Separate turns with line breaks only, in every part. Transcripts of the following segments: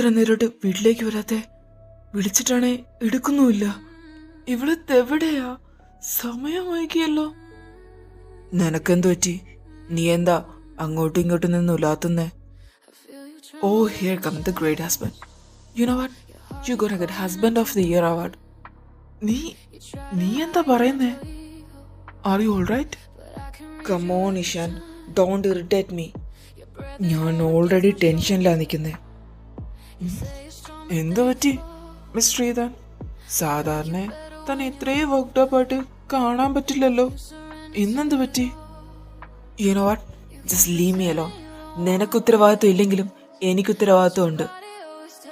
ഇത്ര നേരിട്ട് വീട്ടിലേക്ക് വരാത്തെ? വിളിച്ചിട്ടാണേ എടുക്കുന്നുമില്ല. ഇവിടെയാ? സമയം വൈകിയല്ലോ. നിനക്കെന്തു പറ്റി? നീ എന്താ അങ്ങോട്ടും ഇങ്ങോട്ടും നിന്ന് ഉലാത്തുന്നേ? Oh, here come the great husband. You know what, you gonna get husband of the year award. നീ എന്താ പറയുന്നേ? Are you all right? Come on Ishan, don't irritate me. ഞാൻ ഓൾറെഡി ടെൻഷനിലാണ് നിൽക്കുന്നേ. എന്തു പറ്റി മിസ് ശ്രീധൻ? സാധാരണ തന്നെ ഇത്രയും വർക്ക്ഡപ്പായിട്ട് കാണാൻ പറ്റില്ലല്ലോ. ഇന്നെന്ത് പറ്റി? U know what, just leave me alone. നിനക്ക് ഉത്തരവാദിത്വം ഇല്ലെങ്കിലും എനിക്ക് ഉത്തരവാദിത്വം ഉണ്ട്.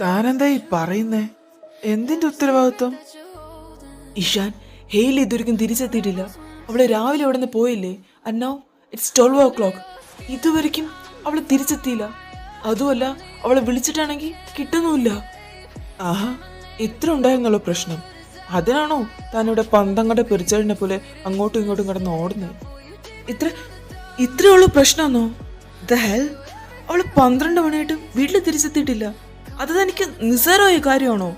താനെന്താ ഈ പറയുന്നേ? എന്തിന്റെ ഉത്തരവാദിത്വം? ഇഷാൻ, ഹെയ്ലി ഇതുവരെയും തിരിച്ചെത്തിയിട്ടില്ല. അവള് രാവിലെ അവിടെ നിന്ന് പോയില്ലേ? And now it's 12 o'clock. ഇതുവരെയും അവള് തിരിച്ചെത്തിയില്ല. അതുമല്ല, അവളെ വിളിച്ചിട്ടാണെങ്കിൽ കിട്ടുന്നുമില്ല. ആഹാ, ഇത്ര ഉണ്ടായിരുന്നല്ലോ പ്രശ്നം. അതിനാണോ താനിവിടെ പന്തങ്ങടെ പെരിച്ചാടിനെ പോലെ അങ്ങോട്ടും ഇങ്ങോട്ടും കിടന്ന് ഓടുന്നത്? ഇത്രയുള്ള പ്രശ്നമാണോ? ദ ഹെൽ, അവള് 12 മണിയായിട്ടും വീട്ടിൽ തിരിച്ചെത്തിയിട്ടില്ല. അത് തനിക്ക് നിസ്സാരമായ കാര്യമാണോ?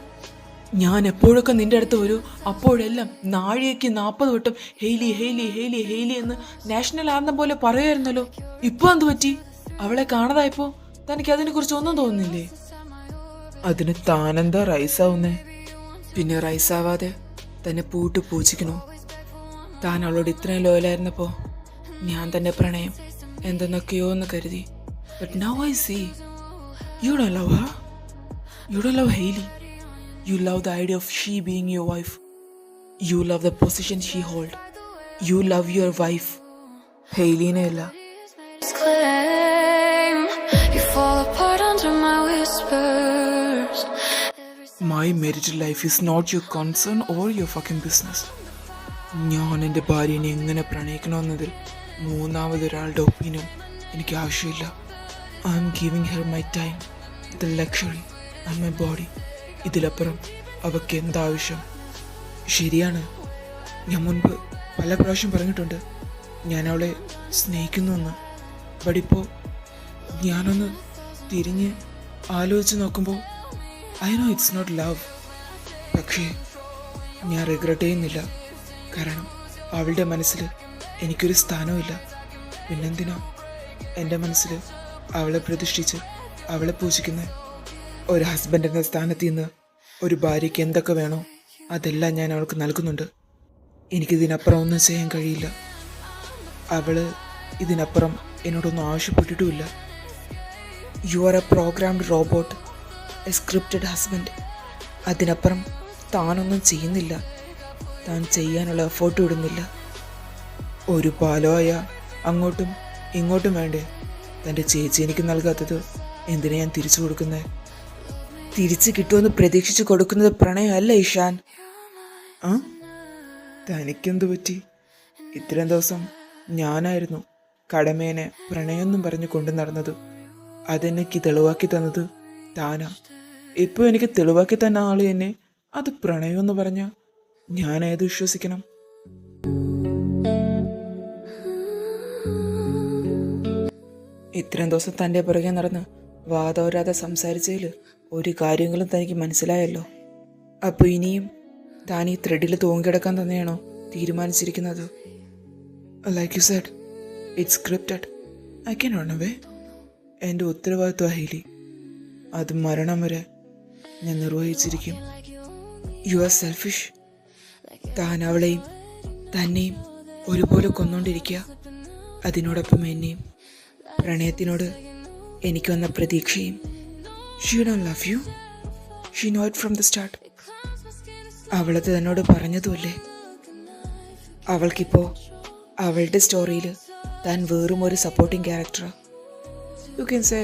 ഞാൻ എപ്പോഴൊക്കെ നിന്റെ അടുത്ത് വരൂ അപ്പോഴെല്ലാം നാഴികയ്ക്ക് 40 വട്ടം ഹെയ്ലി ഹെയ്ലി ഹെയ്ലി ഹെയ്ലി എന്ന് നാഷണൽ ആന്തം പോലെ പറയുമായിരുന്നല്ലോ. ഇപ്പൊ എന്ത് പറ്റി? അവളെ കാണാതായപ്പോ തനിക്ക് അതിനെ കുറിച്ച് ഒന്നും തോന്നുന്നില്ലേ? അതിന് താനെന്താ റൈസാവുന്നേ? പിന്നെ റൈസാവാതെ തന്നെ പൂജിക്കണോ? താൻ അവളോട് ഇത്രയും ലോയലായിരുന്നപ്പോ ഞാൻ തന്നെ പ്രണയം എന്തെന്നൊക്കെയോ എന്ന് കരുതി. But now I see you don't love her. You don't love Hailey. You love the idea of she being your wife. You love the position she hold. You love your wife. Hailey illa. You fall apart under my whispers. My marital life is not your concern or your fucking business. ഞാൻ എൻ്റെ ഭാര്യനെ എങ്ങനെ പ്രണയിക്കണമെന്നതിൽ മൂന്നാമതൊരാളുടെ opinion എനിക്ക് ആവശ്യമില്ല. I am giving her my time, the luxury and my body. ഇതിലപ്പുറം അവൾക്ക് എന്താവശ്യം? ശരിയാണ്, ഞാൻ മുൻപ് പല പ്രാവശ്യം പറഞ്ഞിട്ടുണ്ട് ഞാൻ അവളെ സ്നേഹിക്കുന്നുവെന്ന്. ബട്ട് ഇപ്പോൾ ഞാനൊന്ന് തിരിഞ്ഞ് ആലോചിച്ച് നോക്കുമ്പോൾ I know it's not love. പക്ഷേ ഞാൻ റിഗ്രറ്റ് ചെയ്യുന്നില്ല. കാരണം അവളുടെ മനസ്സിൽ എനിക്കൊരു സ്ഥാനവുമില്ല. പിന്നെന്തിനാ എൻ്റെ മനസ്സിൽ അവളെ പ്രതിഷ്ഠിച്ച് അവളെ പൂജിക്കുന്നത്? ഒരു ഹസ്ബൻഡ് എന്ന സ്ഥാനത്ത് നിന്ന് ഒരു ഭാര്യയ്ക്ക് എന്തൊക്കെ വേണോ അതെല്ലാം ഞാൻ അവൾക്ക് നൽകുന്നുണ്ട്. എനിക്കിതിനപ്പുറം ഒന്നും ചെയ്യാൻ കഴിയില്ല. അവള് ഇതിനപ്പുറം എന്നോടൊന്നും ആവശ്യപ്പെട്ടിട്ടുമില്ല. You are a programmed robot, a scripted husband. അതിനപ്പുറം താനൊന്നും ചെയ്യുന്നില്ല. താൻ ചെയ്യാനുള്ള എഫേർട്ട് ഇടുന്നില്ല. ഒരു പാലമായ അങ്ങോട്ടും ഇങ്ങോട്ടും വേണ്ടേ? തൻ്റെ ചേച്ചി എനിക്ക് നൽകാത്തത് എന്തിനാ ഞാൻ തിരിച്ചു കൊടുക്കുന്നത്? തിരിച്ചു കിട്ടുമെന്ന് പ്രതീക്ഷിച്ച് കൊടുക്കുന്നത് പ്രണയമല്ല ഇഷാൻ. തനിക്കെന്തു പറ്റി? ഇത്രയും ദിവസം ഞാനായിരുന്നു കടമേനെ പ്രണയമൊന്നും പറഞ്ഞു കൊണ്ടു നടന്നത്. അതെനിക്ക് തെളിവാക്കി തന്നത് താനാ. ഇപ്പോൾ എനിക്ക് തെളിവാക്കി തന്ന ആള് എന്നെ അത് പ്രണയമെന്ന് പറഞ്ഞ ഞാൻ ഏത് വിശ്വസിക്കണം? ഇത്രയും ദിവസം തൻ്റെ പുറകെ നടന്ന് വാദോരാതെ സംസാരിച്ചതിൽ ഒരു കാര്യങ്ങളും തനിക്ക് മനസ്സിലായല്ലോ. അപ്പോൾ ഇനിയും താൻ ഈ ത്രെഡിൽ തൂങ്ങിക്കിടക്കാൻ തന്നെയാണോ തീരുമാനിച്ചിരിക്കുന്നത്? Like you said, it's scripted. I can run away. എൻ്റെ ഉത്തരവാദിത്വ ഹെയ്ലി. അത് മരണം വരെ ഞാൻ നിർവഹിച്ചിരിക്കും. You are selfish. താൻ അവളെയും തന്നെയും ഒരുപോലെ കൊന്നുകൊണ്ടിരിക്കുക. അതിനോടൊപ്പം എന്നെയും. പ്രണയത്തിനോട് എനിക്ക് വന്ന പ്രതീക്ഷയും. She don't love you. She know it from the start. അവളത് തന്നോട് പറഞ്ഞതുമല്ലേ. അവൾക്കിപ്പോൾ അവളുടെ സ്റ്റോറിയിൽ താൻ വെറും ഒരു സപ്പോർട്ടിങ് ക്യാരക്ടറാ. You can say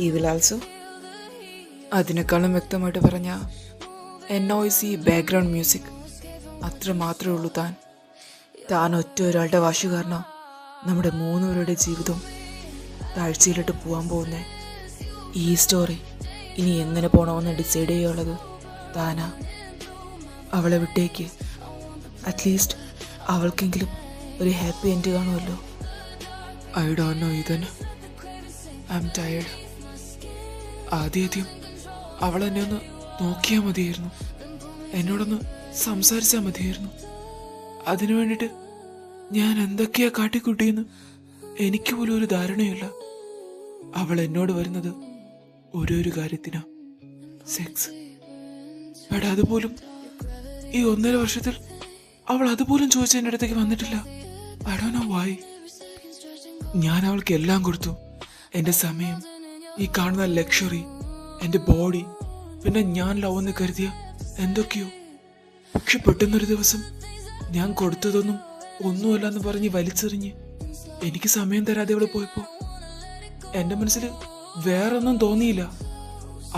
evil also. അതിനേക്കാളും വ്യക്തമായിട്ട് പറഞ്ഞാൽ NOIC ബാക്ക്ഗ്രൗണ്ട് മ്യൂസിക്. അത്ര മാത്രമേ ഉള്ളൂ താൻ. താൻ ഒറ്റ ഒരാളുടെ വാശി കാരണം നമ്മുടെ 3 പേരുടെ ജീവിതം താഴ്ചയിലിട്ട് പോകാൻ പോകുന്നേ. ഈ സ്റ്റോറി ഇനി എങ്ങനെ പോകണമെന്ന് ഡിസൈഡ് ചെയ്യുള്ളത് താനാ. അവളെ വിട്ടേക്ക്. അറ്റ്ലീസ്റ്റ് അവൾക്കെങ്കിലും ഒരു ഹാപ്പി എൻഡ് കാണുമല്ലോ. I don't know Ethan. I am tired. ആദ്യം അവൾ എന്നെ ഒന്ന് നോക്കിയാൽ മതിയായിരുന്നു, എന്നോടൊന്ന് സംസാരിച്ചാൽ മതിയായിരുന്നു. അതിനു വേണ്ടിയിട്ട് ഞാൻ എന്തൊക്കെയാ കാട്ടിക്കൂട്ടിയെന്ന് എനിക്ക് പോലും ഒരു ധാരണയില്ല. അവൾ എന്നോട് വരുന്നത് ഒരു കാര്യത്തിനാ, സെക്സ്. ബട്ട് അതുപോലും ഈ 1.5 വർഷത്തിൽ അവൾ അതുപോലും ചോദിച്ച എൻ്റെ അടുത്തേക്ക് വന്നിട്ടില്ല. I don't know why. ഞാൻ അവൾക്ക് എല്ലാം കൊടുത്തു, എൻ്റെ സമയം, ഈ കാണുന്ന ലക്ഷറി, എൻ്റെ ബോഡി, പിന്നെ ഞാൻ ലവ് എന്ന് കരുതിയ എന്തൊക്കെയോ. പക്ഷെ പെട്ടെന്നൊരു ദിവസം ഞാൻ കൊടുത്തതൊന്നും ഒന്നുമല്ല എന്ന് പറഞ്ഞ് വലിച്ചെറിഞ്ഞ് എനിക്ക് സമയം തരാതെ അവൾ പോയപ്പോൾ എൻ്റെ മനസ്സിൽ വേറൊന്നും തോന്നിയില്ല.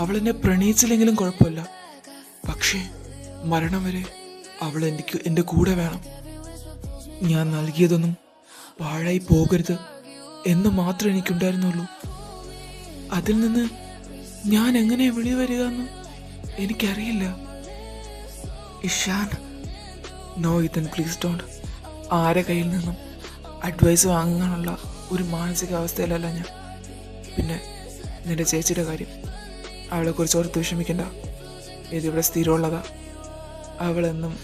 അവൾ എന്നെ പ്രണയിച്ചില്ലെങ്കിലും കുഴപ്പമില്ല, പക്ഷേ മരണം വരെ അവൾ എനിക്ക് എൻ്റെ കൂടെ വേണം. ഞാൻ നൽകിയതൊന്നും പാഴായി പോകരുത് എന്ന് മാത്രമേ എനിക്കുണ്ടായിരുന്നുള്ളൂ. അതിൽ നിന്ന് ഞാൻ എങ്ങനെ വെളിവരിക എന്ന് എനിക്കറിയില്ല. Ishan, no Ethan, please don't. ആരെ കയ്യിൽ നിന്നും അഡ്വൈസ് വാങ്ങാനുള്ള ഒരു മാനസികാവസ്ഥയിലല്ല ഞാൻ. പിന്നെ നിന്റെ ചേച്ചിയുടെ കാര്യം, അവളെക്കുറിച്ച് ഓർത്ത് വിഷമിക്കണ്ട. ഇതിവിടെ സ്ഥിരമുള്ളതാ. അവളെന്നും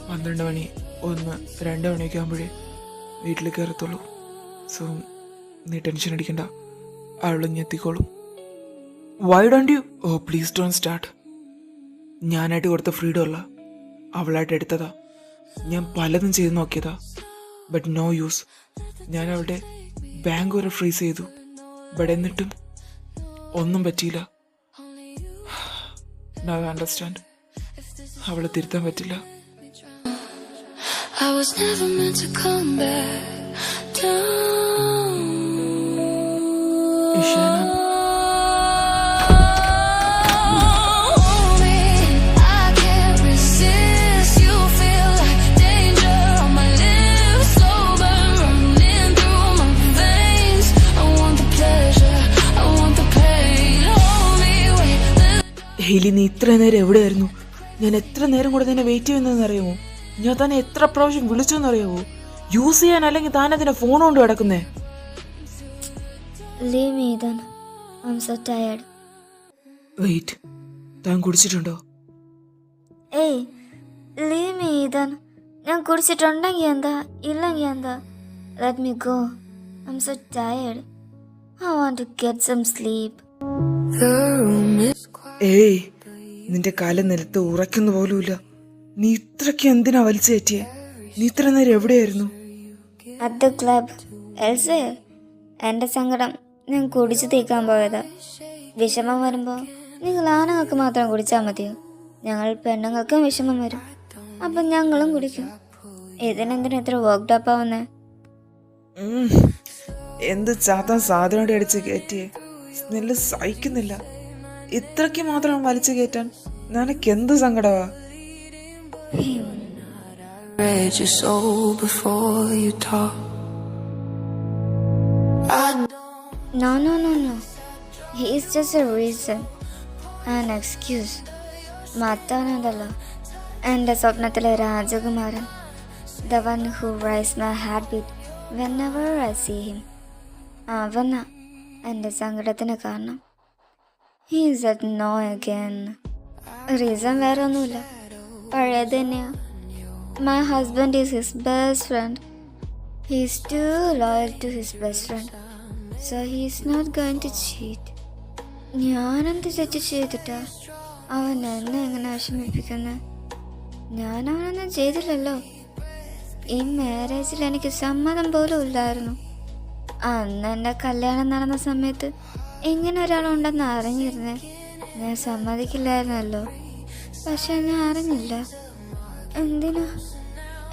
12 മണി, 1, 2 മണിയൊക്കെ ആകുമ്പോഴേ വീട്ടിൽ കയറത്തുള്ളൂ. സോ നീ ടെൻഷൻ അടിക്കണ്ട, അവളിഞ്ഞ് എത്തിക്കോളും. Why don't you? Oh please don't start. ഞാനായിട്ട് കൊടുത്ത ഫ്രീഡം അല്ല, അവളായിട്ട് എടുത്തതാ. ഞാൻ പലതും ചെയ്ത് നോക്കിയതാ, ബട്ട് നോ യൂസ്. ഞാൻ അവളുടെ ബാങ്ക് വരെ ഫ്രീസ് ചെയ്തു, ബട്ട് എന്നിട്ടും ഒന്നും പറ്റിയില്ല. Now I understand. അവളെ തിരുത്താൻ പറ്റില്ല. I was never meant to come back down. Ishana, Hailey, നീ ഇത്ര നേരം എവിടെയായിരുന്നു? ഞാൻ എത്ര നേരം കൂടെ നിന്നെ വെയിറ്റ് ചെയ്യുന്നതെന്ന് അറിയാമോ? ഞാൻ തന്നെ എത്ര പ്രാവശ്യം വിളിച്ചു എന്നറിയാമോ? യൂസ് ചെയ്യാൻ അല്ലെങ്കിൽ താൻ അതിന്റെ ഫോൺ കൊണ്ട് കിടക്കുന്നേ. വെയിറ്റ്, താൻ കുടിച്ചിട്ടുണ്ടോ?
ഏയ് ലീവ് മീ ഈതൻ. ഞാൻ കുടിച്ചിട്ടുണ്ടെങ്കിൽ എന്താ, ഇല്ലെങ്കിൽ എന്താ. Let me go. I am so tired. I want to get some sleep.
ഏയ്, നിന്റെ കാലം നിലത്ത് ഉറയ്ക്കുന്ന പോലുമില്ല. നീ ഇത്രയ്ക്ക് എന്തിനാ വലിച്ചു കയറ്റിയേ? നീ ഇത്ര നേരം എവിടെയായിരുന്നു?
At the club elsewhere. എൻ്റെ സങ്കടം ഞാൻ കുടിച്ചു തീക്കാൻ പോയതാ. വിഷമം വരുമ്പോൾ നിങ്ങൾ ആണുങ്ങൾക്ക് മാത്രം കുടിച്ചാൽ മതിയോ? ഞങ്ങൾ പെണ്ണുങ്ങൾക്കും വിഷമം വരും, അപ്പം ഞങ്ങളും കുടിക്കും. ഇതിനെന്തിനാ ഇത്ര വർക്ക്ഡ് അപ്പ് ആവുന്നേ?
എന്ത് ചാത്താൻ സാധനം അടിച്ച് കയറ്റിയേ? സ്മെല്ല് സഹിക്കുന്നില്ല. ഇത്രയ്ക്ക് മാത്രം വലിച്ചു കയറ്റാൻ നിനക്ക് എന്ത് സങ്കടവാ?
No. He is just a reason, an excuse. മറ്റാണല്ലോ എൻ്റെ സ്വപ്നത്തിലെ രാജകുമാരൻ. The one who rises my heartbeat whenever I see him. അവനാ എൻ്റെ സങ്കടത്തിന് കാരണം. He said no again. Reason വേറെ ഒന്നുമില്ല, പഴയത് തന്നെയാ. My husband is his best friend. He is too loyal to his best friend, so he is not going to cheat. ഞാനെന്ത് തെറ്റ് ചെയ്തിട്ടാ അവൻ എന്നെ എങ്ങനെ വിഷമിപ്പിക്കുന്നത്? ഞാൻ അവനൊന്നും ചെയ്തില്ലല്ലോ. ഈ മാരേജിൽ എനിക്ക് സമ്മതം പോലും ഇല്ലായിരുന്നു. അന്ന് എൻ്റെ കല്യാണം നടന്ന സമയത്ത് ഇങ്ങനെ ഒരാളുണ്ടെന്ന് അറിഞ്ഞിരുന്നേ ഞാൻ സമ്മതിക്കില്ലായിരുന്നല്ലോ. പക്ഷെ ഞാൻ അറിഞ്ഞില്ല.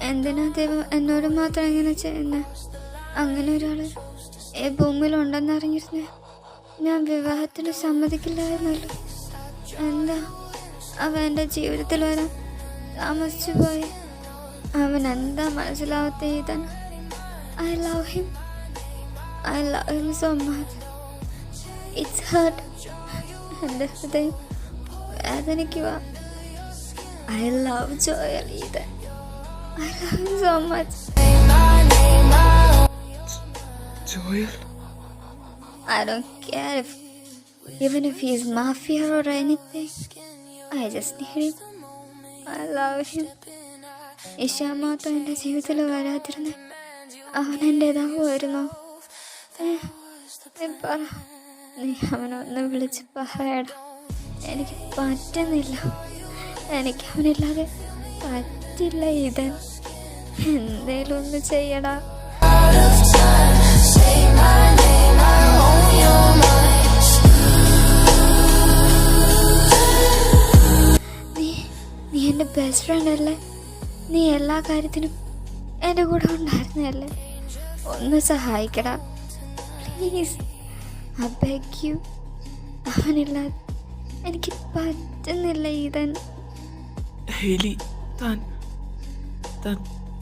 എന്തിനാ ദൈവം എന്നോട് മാത്രം ഇങ്ങനെ ചെയ്യുന്നത്? അങ്ങനെ ഒരാൾ ഈ ഭൂമിയിലുണ്ടെന്ന് അറിഞ്ഞിരുന്നേ ഞാൻ വിവാഹത്തിന് സമ്മതിക്കില്ലായിരുന്നല്ലോ. എന്താ അവൻ എൻ്റെ ജീവിതത്തിൽ വരാൻ താമസിച്ചു പോയി? അവൻ എന്താ മനസ്സിലാവാത്ത ഇതാണ്? I love him so much. It's hurt. എൻ്റെ ഹൃദയം വേദനിക്കുക. I love Joel Ethan. I love him so much.
Joel?
I don't care if Even if he's mafia or anything, I just need him. I love him. Ishan മാത്രം എൻ്റെ ജീവിതത്തിൽ വരാതിരുന്ന് അവൻ എൻ്റേതാവുമായിരുന്നോ? നീ പറ, നീ അവനൊന്ന് വിളിച്ച് പറയടാ. എനിക്ക് പറ്റുന്നില്ല, എനിക്ക് അവനില്ലാതെ പറ്റില്ല. ഇതൻ എന്തേലും ഒന്ന് ചെയ്യടാ. നീ എൻ്റെ ബെസ്റ്റ് ഫ്രണ്ട് അല്ലേ? നീ എല്ലാ കാര്യത്തിനും എൻ്റെ കൂടെ ഉണ്ടായിരുന്നല്ലേ? ഒന്ന് സഹായിക്കടാ പ്ലീസ്, ഐ ബെഗ് യു. അവനില്ലാതെ എനിക്ക് പറ്റുന്നില്ല. ഇതൻ
ഹേലി,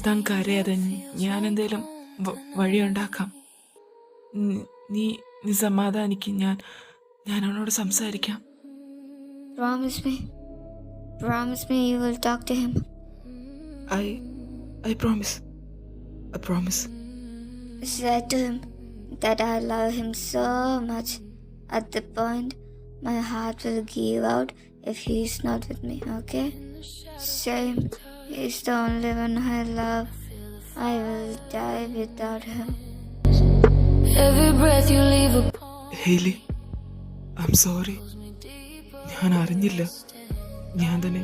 താൻ കരയാതെ, ഞാൻ എന്തേലും വഴിയുണ്ടാക്കാം. നീ സമാധാനിക്ക്, ഞാൻ അവനോട് സംസാരിക്കാം.
Promise me you will talk to him.
I promise.
Say to him that I love him so much at the point my heart will give out if he is not with me, okay? Say him he is the only one I love. I will die without him. Every breath you leave a...
Haley, I'm sorry. ഞാൻ അറിഞ്ഞില്ല ഞാൻ തന്നെ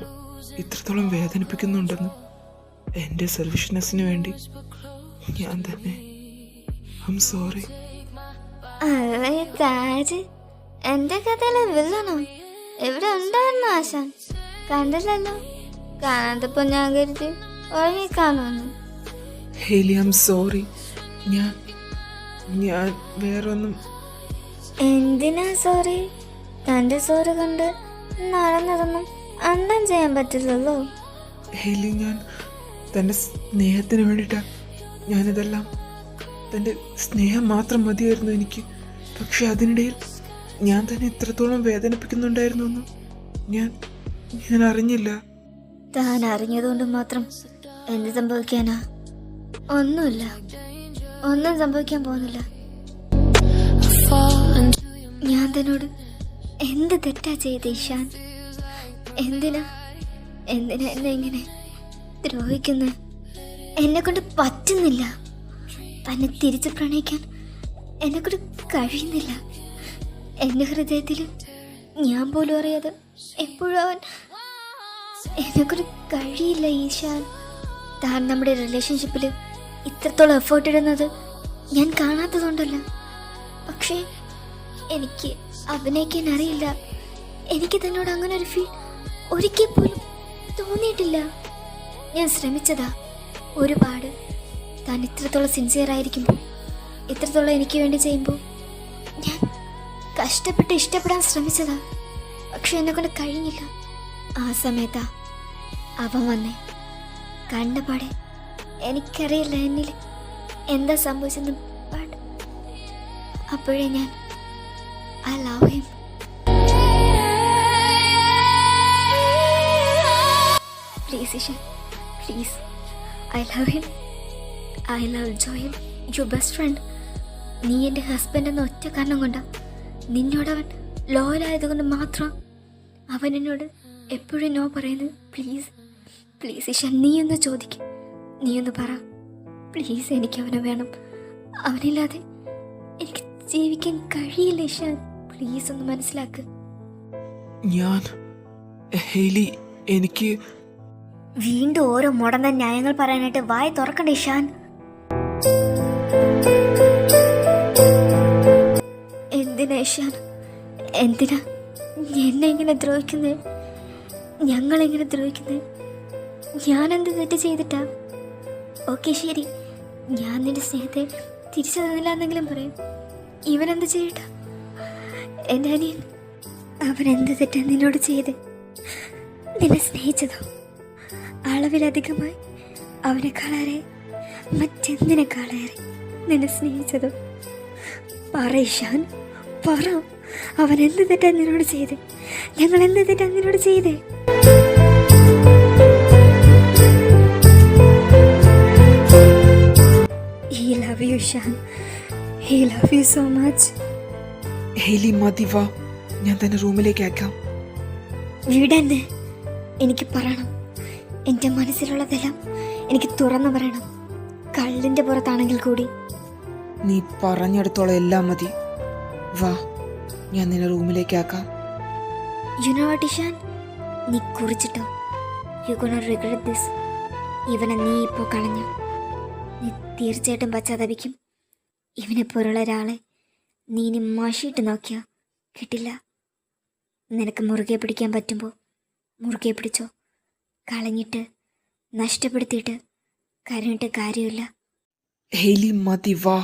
ഇത്രത്തോളം വേദനിപ്പിക്കുന്നുണ്ടെന്ന്. എൻ്റെ സെൽഫിഷ്നെസ്സിന് വേണ്ടി ഞാൻ തന്നെ. I am sorry.
അല്ലേ താജ്, എൻ്റെ കഥയിലെ വില്ലണോ? എവിടെ ഉണ്ടായിരുന്നു ആശാൻ? കണ്ടില്ലല്ലോ. കാണാത്തപ്പോൾ ഞാൻ കരുതി ഉറങ്ങിക്കാണുന്നു.
Haley, I am sorry. ഞാൻ വേറൊന്നും.
എന്തിനാ സോറി? തൻ്റെ സോറി കൊണ്ട് നടന്നതൊന്നും അണ്ടം ചെയ്യാൻ പറ്റില്ലല്ലോ.
ഹേലി, ഞാൻ തൻ്റെ സ്നേഹത്തിന് വേണ്ടിയിട്ടാ ഞാനിതെല്ലാം. തൻ്റെ സ്നേഹം മാത്രം മതിയായിരുന്നു എനിക്ക്. പക്ഷെ അതിനിടയിൽ ഞാൻ തന്നെ ഇത്രത്തോളം വേദനിപ്പിക്കുന്നുണ്ടായിരുന്നു എന്ന് ഞാൻ അറിഞ്ഞില്ല.
താൻ അറിഞ്ഞതുകൊണ്ട് മാത്രം എന്ത് സംഭവിക്കാനാ? ഒന്നുമില്ല, ഒന്നും സംഭവിക്കാൻ പോകുന്നില്ല. ഞാൻ തന്നോട് എന്ത് തെറ്റാ ചെയ്ത ഇഷാൻ? എന്തിനാ എന്നെ ഇങ്ങനെ ദ്രോഹിക്കുന്നത്? എന്നെ കൊണ്ട് പറ്റുന്നില്ല. തന്നെ തിരിച്ച് പ്രണയിക്കാൻ എന്നെ കൊണ്ട് കഴിയുന്നില്ല. എൻ്റെ ഹൃദയത്തിൽ ഞാൻ പോലും അറിയാതെ എപ്പോഴും അവൻ എന്നെ കൊണ്ട് കഴിയില്ല. ഈശാൻ, താൻ നമ്മുടെ റിലേഷൻഷിപ്പിൽ ഇത്രത്തോളം എഫേർട്ട് ഇടുന്നത് ഞാൻ കാണാത്തതുകൊണ്ടല്ല. പക്ഷേ എനിക്ക് അഭിനയിക്കാൻ അറിയില്ല. എനിക്ക് തന്നോട് അങ്ങനെ ഒരു ഫീൽ ഒരിക്കൽ പോലും തോന്നിയിട്ടില്ല. ഞാൻ ശ്രമിച്ചതാ ഒരുപാട്. താൻ ഇത്രത്തോളം സിൻസിയർ ആയിരിക്കുമ്പോൾ, ഇത്രത്തോളം എനിക്ക് വേണ്ടി ചെയ്യുമ്പോൾ ഞാൻ കഷ്ടപ്പെട്ട് ഇഷ്ടപ്പെടാൻ ശ്രമിച്ചതാ. പക്ഷെ എന്നെ കൊണ്ട് കഴിഞ്ഞില്ല. ആ സമയത്താ അവൻ വന്നേ. കണ്ടപാടെ എനിക്കറിയില്ല എന്നിൽ എന്താ സംഭവിച്ചെന്ന്. ബട്ട് അപ്പോഴേ ഞാൻ I love him. Please Ishan, please. I love him. I love Joel, your best friend. നീ എൻ്റെ ഹസ്ബൻഡ് എന്ന ഒറ്റ കാരണം കൊണ്ടാ, നിന്നോടവൻ ലോയലായതുകൊണ്ട് മാത്രം അവൻ എന്നോട് എപ്പോഴും നോ പറയുന്നത്. പ്ലീസ് ഇഷാൻ, നീയൊന്ന് ചോദിക്കും, നീയൊന്ന് പറ പ്ലീസ്. എനിക്ക് അവനെ വേണം. അവനില്ലാതെ എനിക്ക് ജീവിക്കാൻ കഴിയില്ല ഇഷാൻ. പ്ലീസ് ഒന്ന് മനസ്സിലാക്ക്.
ഹേലി, എനിക്ക്
വീണ്ടും ഓരോ മുടന്ന ന്യായങ്ങൾ പറയാനായിട്ട് വായ തുറക്കണ്ട ഇഷാൻ. എന്തിനാ ഇഷാൻ, എന്തിനാ എന്നെ ഇങ്ങനെ ദ്രോഹിക്കുന്നത്? ഞങ്ങളെങ്ങനെ ദ്രോഹിക്കുന്നത്? ഞാനെന്ത് തെറ്റ് ചെയ്തിട്ടാ? ഓക്കെ ശരി, ഞാൻ നിന്റെ സ്നേഹത്തെ തിരിച്ചു തന്നില്ല എന്നെങ്കിലും പറയും. ഇവനെന്ത് ചെയ്യട്ടാ? എൻ്റെ അനിയൻ, അവനെന്ത് തെറ്റാ നിന്നോട് ചെയ്ത്? നിന്നെ സ്നേഹിച്ചതോ? അളവിലധികമായി അവനെക്കാളേറെ, മറ്റെന്തിനേക്കാളേറെ നിന്നെ സ്നേഹിച്ചതോ? പറ ഇഷാൻ, പറ. അവൻ എന്ത് തെറ്റാ നിന്നോട് ചെയ്ത്? ഞങ്ങൾ എന്ത് തെറ്റാ നിന്നോട് ചെയ്തേ? He love you, Ishan. He love you so much.
Haley, മതി, വാ. ഞാൻ തന്നെ റൂമിലേക്ക് ആക്കാം.
വീടെന്നെ എനിക്ക് പറയണം. എൻ്റെ മനസ്സിലുള്ളതെല്ലാം എനിക്ക് തുറന്നു പറയണം. കള്ളിൻ്റെ പുറത്താണെങ്കിൽ കൂടി.
നീ പറഞ്ഞെടുത്തോളം എല്ലാം മതി. വാ, ഞാൻ നിന്നെ റൂമിലേക്ക് ആക്കാം.
യുനോട്ടിഷാൻ, നീ കുറിച്ചിട്ടോ. You gonna regret this. ഇവനെ നീ ഇപ്പോൾ കളഞ്ഞു. നീ തീർച്ചയായിട്ടും പശ്ചാത്തപിക്കും. ഇവനെ പോലുള്ള ഒരാളെ നീ ഇനി മഷിയിട്ട് നോക്കിയാ കിട്ടില്ല. നിനക്ക് മുറുകെ പിടിക്കാൻ പറ്റുമ്പോൾ മുറുകെ പിടിച്ചോ. കളഞ്ഞിട്ട് നഷ്ടപ്പെടുത്തിയിട്ട് കരഞ്ഞിട്ട് കാര്യമില്ല.
ഹെയ്ലി മതി, വാ.